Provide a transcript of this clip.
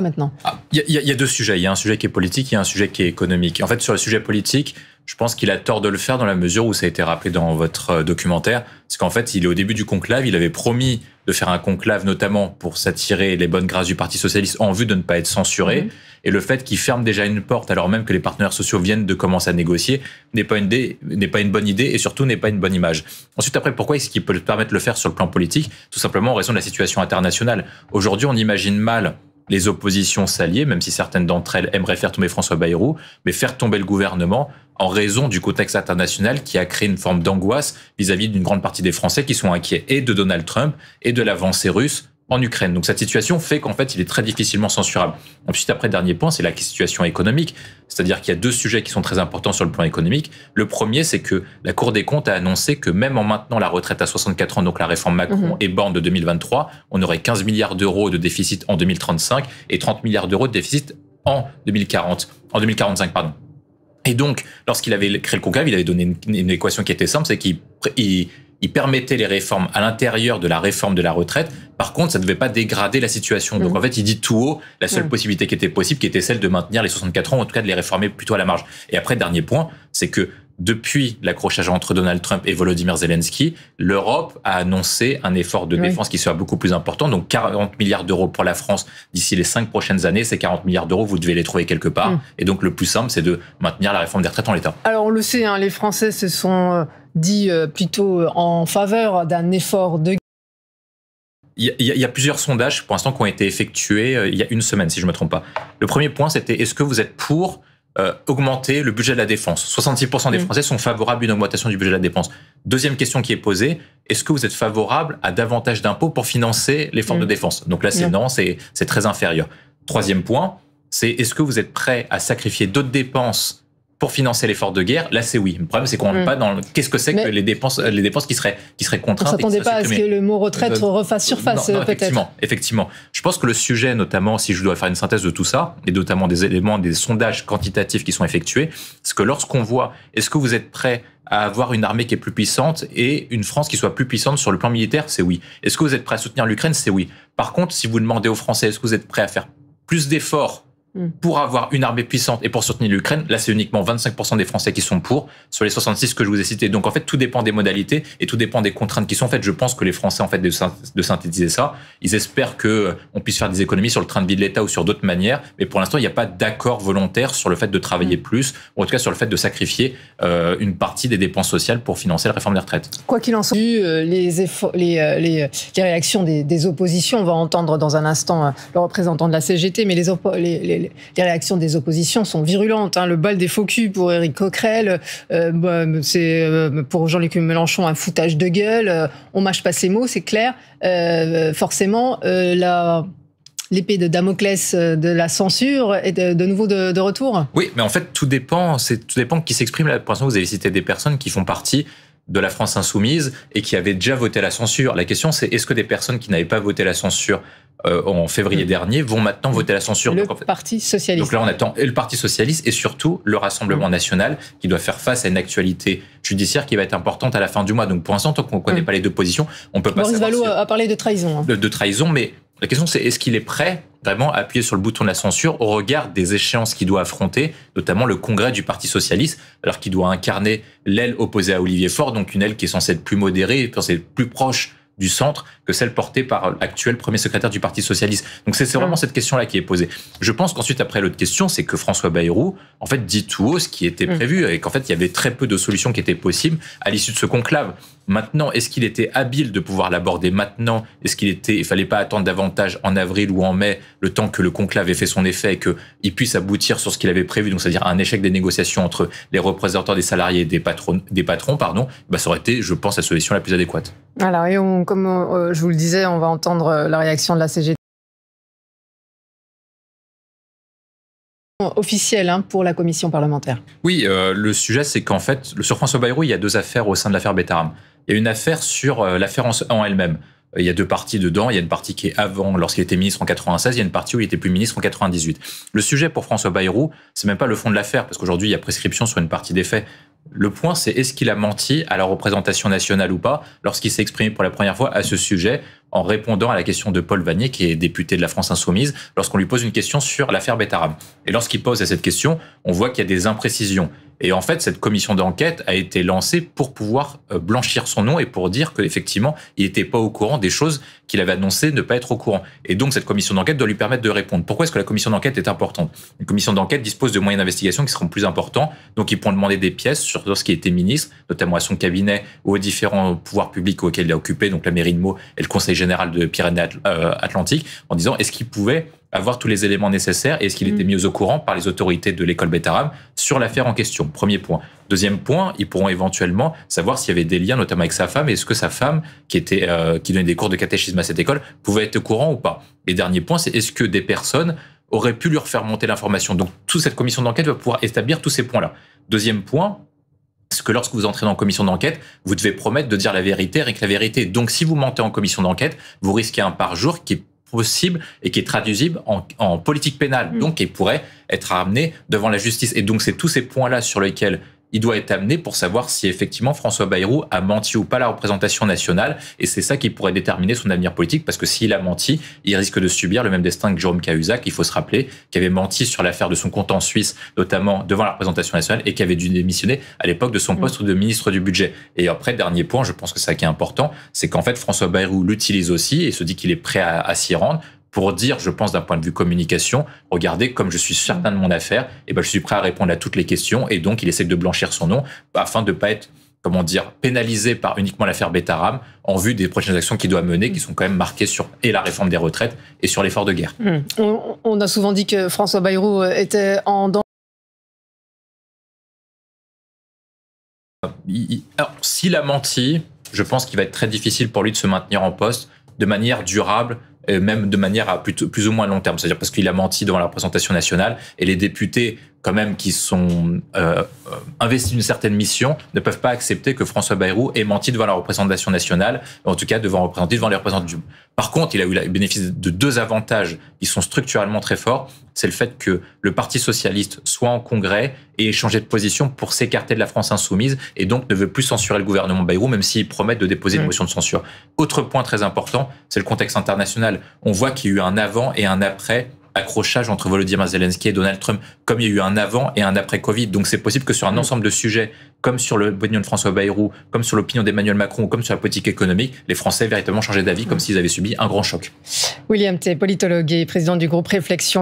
maintenant? Il y a deux sujets. Il y a un sujet qui est politique, il y a un sujet qui est économique. En fait, sur le sujet politique, je pense qu'il a tort de le faire dans la mesure où ça a été rappelé dans votre documentaire. C'est qu'en fait, il est au début du conclave, il avait promis de faire un conclave notamment pour s'attirer les bonnes grâces du Parti socialiste en vue de ne pas être censuré. Et le fait qu'il ferme déjà une porte alors même que les partenaires sociaux viennent de commencer à négocier n'est pas une bonne idée et surtout n'est pas une bonne image. Ensuite, après, pourquoi est-ce qu'il peut permettre de le faire sur le plan politique? Tout simplement en raison de la situation internationale. Aujourd'hui, on imagine mal les oppositions s'allier, même si certaines d'entre elles aimeraient faire tomber François Bayrou, mais faire tomber le gouvernement en raison du contexte international qui a créé une forme d'angoisse vis-à-vis d'une grande partie des Français qui sont inquiets et de Donald Trump et de l'avancée russe en Ukraine. Donc cette situation fait qu'en fait, il est très difficilement censurable. Ensuite, après, dernier point, c'est la situation économique. C'est-à-dire qu'il y a deux sujets qui sont très importants sur le plan économique. Le premier, c'est que la Cour des comptes a annoncé que même en maintenant la retraite à 64 ans, donc la réforme Macron et Borne de 2023, on aurait 15 milliards d'euros de déficit en 2035 et 30 milliards d'euros de déficit en 2045, pardon. Et donc, lorsqu'il avait créé le conclave, il avait donné une équation qui était simple, c'est qu'il permettait les réformes à l'intérieur de la réforme de la retraite. Par contre, ça ne devait pas dégrader la situation. Donc, en fait, il dit tout haut la seule possibilité qui était possible, qui était celle de maintenir les 64 ans, ou en tout cas de les réformer plutôt à la marge. Et après, dernier point, c'est que depuis l'accrochage entre Donald Trump et Volodymyr Zelensky, l'Europe a annoncé un effort de défense qui sera beaucoup plus important. Donc 40 milliards d'euros pour la France d'ici les 5 prochaines années. Ces 40 milliards d'euros, vous devez les trouver quelque part. Et donc le plus simple, c'est de maintenir la réforme des retraites en l'état. Alors on le sait, les Français se sont dit plutôt en faveur d'un effort de... Il y a plusieurs sondages pour l'instant qui ont été effectués il y a une semaine, si je ne me trompe pas. Le premier point, c'était est-ce que vous êtes pour augmenter le budget de la défense? 66% des Français sont favorables à une augmentation du budget de la dépense. Deuxième question qui est posée, est-ce que vous êtes favorable à davantage d'impôts pour financer l'effort de défense? Donc là, c'est non, c'est très inférieur. Troisième point, c'est est-ce que vous êtes prêt à sacrifier d'autres dépenses pour financer l'effort de guerre? Là, c'est oui. Le problème, c'est qu'on ne rentre pas dans qu'est-ce que c'est que les dépenses qui seraient contraintes. On ne s'attendait pas à ce que le mot retraite refasse surface, peut-être. Effectivement. Je pense que le sujet, notamment, si je dois faire une synthèse de tout ça, et notamment des éléments, des sondages quantitatifs qui sont effectués, c'est que lorsqu'on voit, est-ce que vous êtes prêt à avoir une armée qui est plus puissante et une France qui soit plus puissante sur le plan militaire? C'est oui. Est-ce que vous êtes prêt à soutenir l'Ukraine? C'est oui. Par contre, si vous demandez aux Français, est-ce que vous êtes prêt à faire plus d'efforts pour avoir une armée puissante et pour soutenir l'Ukraine, là, c'est uniquement 25% des Français qui sont pour, sur les 66 que je vous ai cités. Donc, en fait, tout dépend des modalités et tout dépend des contraintes qui sont faites. Je pense que les Français, en fait, de synthétiser ça, ils espèrent qu'on puisse faire des économies sur le train de vie de l'État ou sur d'autres manières. Mais pour l'instant, il n'y a pas d'accord volontaire sur le fait de travailler plus, ou en tout cas sur le fait de sacrifier une partie des dépenses sociales pour financer la réforme des retraites. Quoi qu'il en soit, les réactions des oppositions, on va entendre dans un instant le représentant de la CGT, mais les réactions des oppositions sont virulentes. Le bal des faux culs pour Éric Coquerel, c'est pour Jean-Luc Mélenchon un foutage de gueule. On mâche pas ses mots, c'est clair. Forcément, l'épée de Damoclès de la censure est de nouveau de retour. Oui, mais en fait, tout dépend qui s'exprime. Là, pour l'instant, vous avez cité des personnes qui font partie de la France insoumise et qui avaient déjà voté la censure. La question, c'est est-ce que des personnes qui n'avaient pas voté la censure en février dernier vont maintenant voter la censure? Le Parti socialiste. Donc là, on attend le Parti socialiste et surtout le Rassemblement national qui doit faire face à une actualité judiciaire qui va être importante à la fin du mois. Donc pour l'instant, tant qu'on ne connaît pas les deux positions, on peut pas Maurice Vallaud a parlé de trahison. De trahison, mais la question, c'est est-ce qu'il est prêt vraiment à appuyer sur le bouton de la censure au regard des échéances qu'il doit affronter, notamment le congrès du Parti socialiste, alors qu'il doit incarner l'aile opposée à Olivier Faure, donc une aile qui est censée être plus modérée, censée être plus proche du centre que celle portée par l'actuel premier secrétaire du Parti socialiste. Donc c'est vraiment cette question-là qui est posée. Je pense qu'ensuite, après, l'autre question, c'est que François Bayrou, en fait, dit tout haut ce qui était prévu et qu'en fait, il y avait très peu de solutions qui étaient possibles à l'issue de ce conclave. Maintenant, est-ce qu'il était habile de pouvoir l'aborder maintenant? Il fallait pas attendre davantage en avril ou en mai, le temps que le conclave ait fait son effet et qu'il puisse aboutir sur ce qu'il avait prévu, donc c'est-à-dire un échec des négociations entre les représentants des salariés et des patrons, ça aurait été, je pense, la solution la plus adéquate. Alors, et comme je vous le disais, on va entendre la réaction de la CGT. Officielle pour la commission parlementaire. Oui, le sujet, c'est qu'en fait, sur François Bayrou, il y a deux affaires au sein de l'affaire Betterham. Il y a une affaire sur l'affaire en elle-même. Il y a deux parties dedans. Il y a une partie qui est avant, lorsqu'il était ministre en 96. Il y a une partie où il était plus ministre en 98. Le sujet pour François Bayrou, c'est même pas le fond de l'affaire, parce qu'aujourd'hui, il y a prescription sur une partie des faits. Le point, c'est est-ce qu'il a menti à la représentation nationale ou pas lorsqu'il s'est exprimé pour la première fois à ce sujet en répondant à la question de Paul Vannier, qui est député de la France Insoumise, lorsqu'on lui pose une question sur l'affaire Betaram. Et lorsqu'il pose à cette question, on voit qu'il y a des imprécisions. Et en fait, cette commission d'enquête a été lancée pour pouvoir blanchir son nom et pour dire qu'effectivement, il n'était pas au courant des choses qu'il avait annoncé ne pas être au courant. Et donc, cette commission d'enquête doit lui permettre de répondre. Pourquoi est-ce que la commission d'enquête est importante? Une commission d'enquête dispose de moyens d'investigation qui seront plus importants. Donc, ils pourront demander des pièces sur lorsqu'il était ministre, notamment à son cabinet ou aux différents pouvoirs publics auxquels il a occupé, donc la mairie de Meaux et le conseil général de Pyrénées-Atlantiques, en disant est-ce qu'il pouvait avoir tous les éléments nécessaires et est-ce qu'il était mis au courant par les autorités de l'école Betaram sur l'affaire en question. Premier point. Deuxième point, ils pourront éventuellement savoir s'il y avait des liens, notamment avec sa femme, et est-ce que sa femme, qui donnait des cours de catéchisme à cette école, pouvait être au courant ou pas. Et dernier point, c'est est-ce que des personnes auraient pu lui refaire monter l'information. Donc, toute cette commission d'enquête va pouvoir établir tous ces points-là. Deuxième point, c'est que lorsque vous entrez dans une commission d'enquête, vous devez promettre de dire la vérité avec la vérité. Donc, si vous mentez en commission d'enquête, vous risquez un parjour qui est possible et qui est traduisible en politique pénale, donc qui pourrait être amené devant la justice. Et donc, c'est tous ces points-là sur lesquels il doit être amené pour savoir si effectivement François Bayrou a menti ou pas à la représentation nationale. Et c'est ça qui pourrait déterminer son avenir politique, parce que s'il a menti, il risque de subir le même destin que Jérôme Cahuzac. Il faut se rappeler qu'il avait menti sur l'affaire de son compte en Suisse, notamment devant la représentation nationale, et qui avait dû démissionner à l'époque de son poste de ministre du budget. Et après, dernier point, je pense que c'est ça qui est important, c'est qu'en fait, François Bayrou l'utilise aussi et se dit qu'il est prêt à s'y rendre pour dire, je pense d'un point de vue communication, regardez, comme je suis certain de mon affaire, et ben je suis prêt à répondre à toutes les questions, et donc il essaie de blanchir son nom afin de ne pas être, pénalisé par uniquement l'affaire Betaram en vue des prochaines actions qu'il doit mener, qui sont quand même marquées sur et la réforme des retraites et sur l'effort de guerre. On a souvent dit que François Bayrou était en danger. Alors, s'il a menti, je pense qu'il va être très difficile pour lui de se maintenir en poste de manière durable, même de manière à plus ou moins long terme. C'est-à-dire parce qu'il a menti devant la représentation nationale et les députés, quand même, qui sont investis d'une certaine mission, ne peuvent pas accepter que François Bayrou ait menti devant la représentation nationale, en tout cas devant les représentants. Par contre, il a eu le bénéfice de deux avantages qui sont structurellement très forts. C'est le fait que le Parti socialiste soit en congrès et ait changé de position pour s'écarter de la France insoumise et donc ne veut plus censurer le gouvernement Bayrou, même s'ils promettent de déposer une motion de censure. Autre point très important, c'est le contexte international. On voit qu'il y a eu un avant et un après accrochage entre Volodymyr Zelensky et Donald Trump, comme il y a eu un avant et un après Covid. Donc c'est possible que sur un ensemble de sujets, comme sur l'opinion de François Bayrou, comme sur l'opinion d'Emmanuel Macron, ou comme sur la politique économique, les Français aient véritablement changé d'avis, comme s'ils avaient subi un grand choc. William Tay, politologue et président du groupe Réflexion.